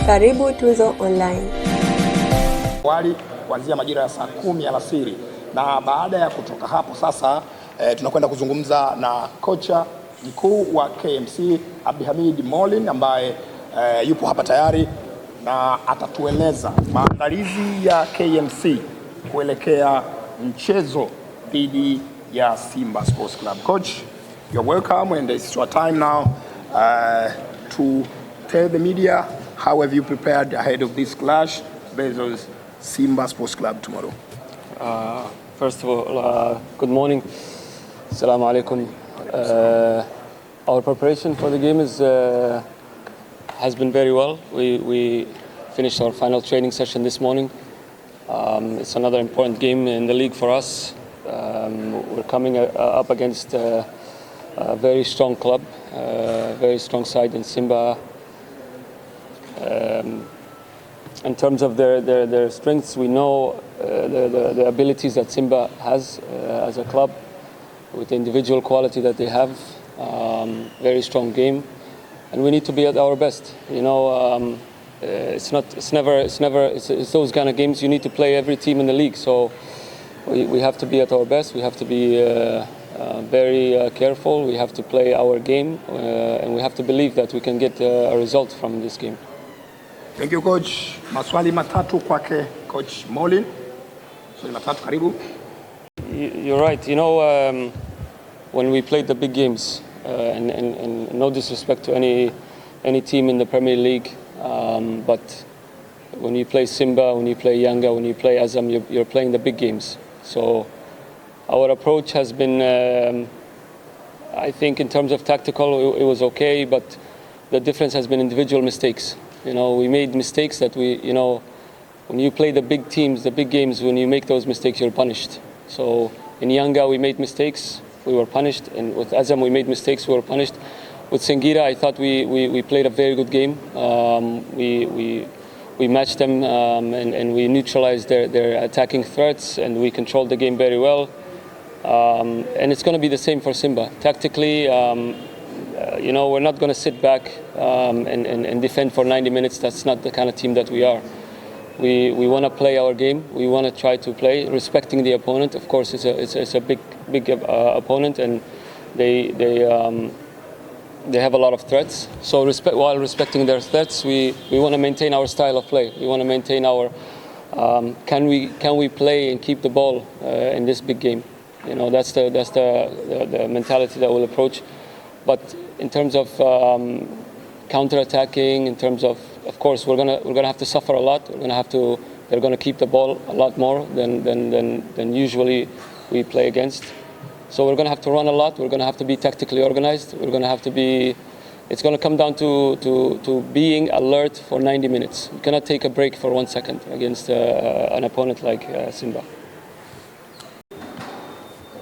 Karibu Tuzo Online. Wali kuanzia majira ya saa 10 alasiri, na baada ya kutoka hapo sasa tunakwenda kuzungumza na kocha mkuu wa KMC Abdulhamid Mollin ambaye yupo hapa tayari na atatueleza maandalizi ya KMC kuelekea mchezo dhidi ya Simba Sports Club. Coach, you're welcome, and it's your time now to tell the media how have you prepared ahead of this clash versus Simba Sports Club tomorrow. First of all, good morning. Assalamu alaikum. Our preparation for the game has been very well. We finished our final training session this morning. It's another important game in the league for us. We're coming up against a very strong club, very strong side in SIMBA. In terms of their strengths, we know the abilities that SIMBA has as a club, with the individual quality that they have. Very strong game, and we need to be at our best. You know, it's those kind of games you need to play every team in the league. So we have to be at our best. We have to be very careful. We have to play our game, and we have to believe that we can get a result from this game. Thank you, coach. Maswali matatu kwake coach Mollin. Maswali matatu, karibu. You're right. You know, when we played the big games, and no disrespect to any team in the Premier League, but when you play Simba, when you play Yanga, when you play Azam, you're playing the big games. So our approach has been, I think, in terms of tactical, it was okay, but the difference has been individual mistakes. You know, we made mistakes that when you play the big teams, the big games, when you make those mistakes, you're punished. So in Yanga, we made mistakes, we were punished. And with Azam, we made mistakes, we were punished. With Singira, I thought we played a very good game. We matched them and we neutralized their attacking threats, and we controlled the game very well. And it's going to be the same for Simba. Tactically, you know, we're not going to sit back and defend for 90 minutes. That's not the kind of team that we are. We want to play our game. We want to try to play, respecting the opponent. Of course, it's a big opponent, and they have a lot of threats. So while respecting their threats, we want to maintain our style of play. We want to maintain our can we play and keep the ball in this big game. You know, that's the mentality that we'll approach. But in terms of counter-attacking, in terms of course, we're gonna have to suffer a lot. They're gonna keep the ball a lot more than usually we play against. So we're gonna have to run a lot. We're gonna have to be tactically organized. We're gonna have to be. It's gonna come down to being alert for 90 minutes. You cannot take a break for 1 second against an opponent like Simba.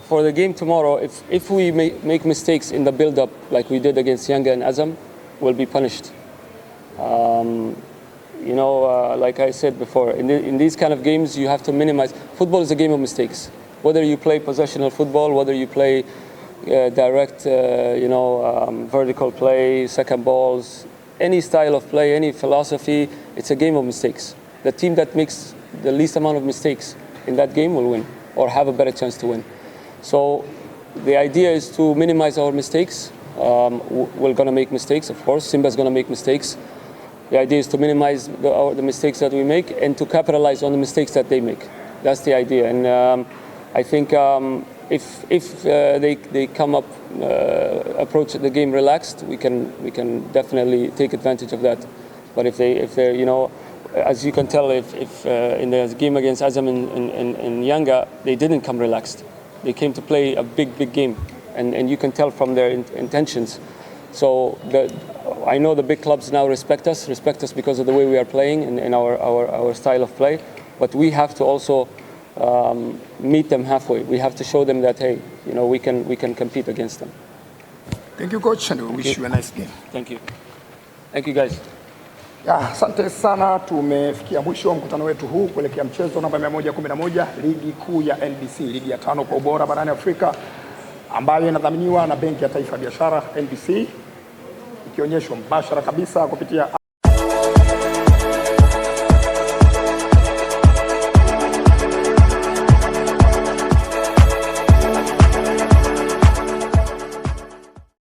For the game tomorrow, if we make mistakes in the build-up like we did against Yanga and Azam, we'll be punished. You know, like I said before, in these kind of games, you have to minimize. Football is a game of mistakes. Whether you play possessional football, whether you play direct, vertical play, second balls, any style of play, any philosophy, it's a game of mistakes. The team that makes the least amount of mistakes in that game will win, or have a better chance to win. So the idea is to minimize our mistakes. We're going to make mistakes, of course. Simba's going to make mistakes. The idea is to minimize the mistakes that we make and to capitalize on the mistakes that they make. That's the idea. And I think if they come up, approach the game relaxed, we can definitely take advantage of that. But if they're, you know, as you can tell, if in the game against Azam and Yanga, they didn't come relaxed. They came to play a big game, and you can tell from their intentions. So I know the big clubs now respect us because of the way we are playing and our style of play. But we have to also meet them halfway. We have to show them that, hey, you know, we can compete against them. Thank you, coach, and we wish you a nice game. Thank you. Thank you, guys. Ya, asante sana. Tumefikia mwisho wa mkutano wetu huu kuelekea mchezo namba 111 ligi kuu ya NBC, ligi ya 5 kwa ubora barani Afrika, ambayo inadhaminiwa na Benki ya Taifa ya Biashara NBC, ikionyeshwa mbashara kabisa kupitia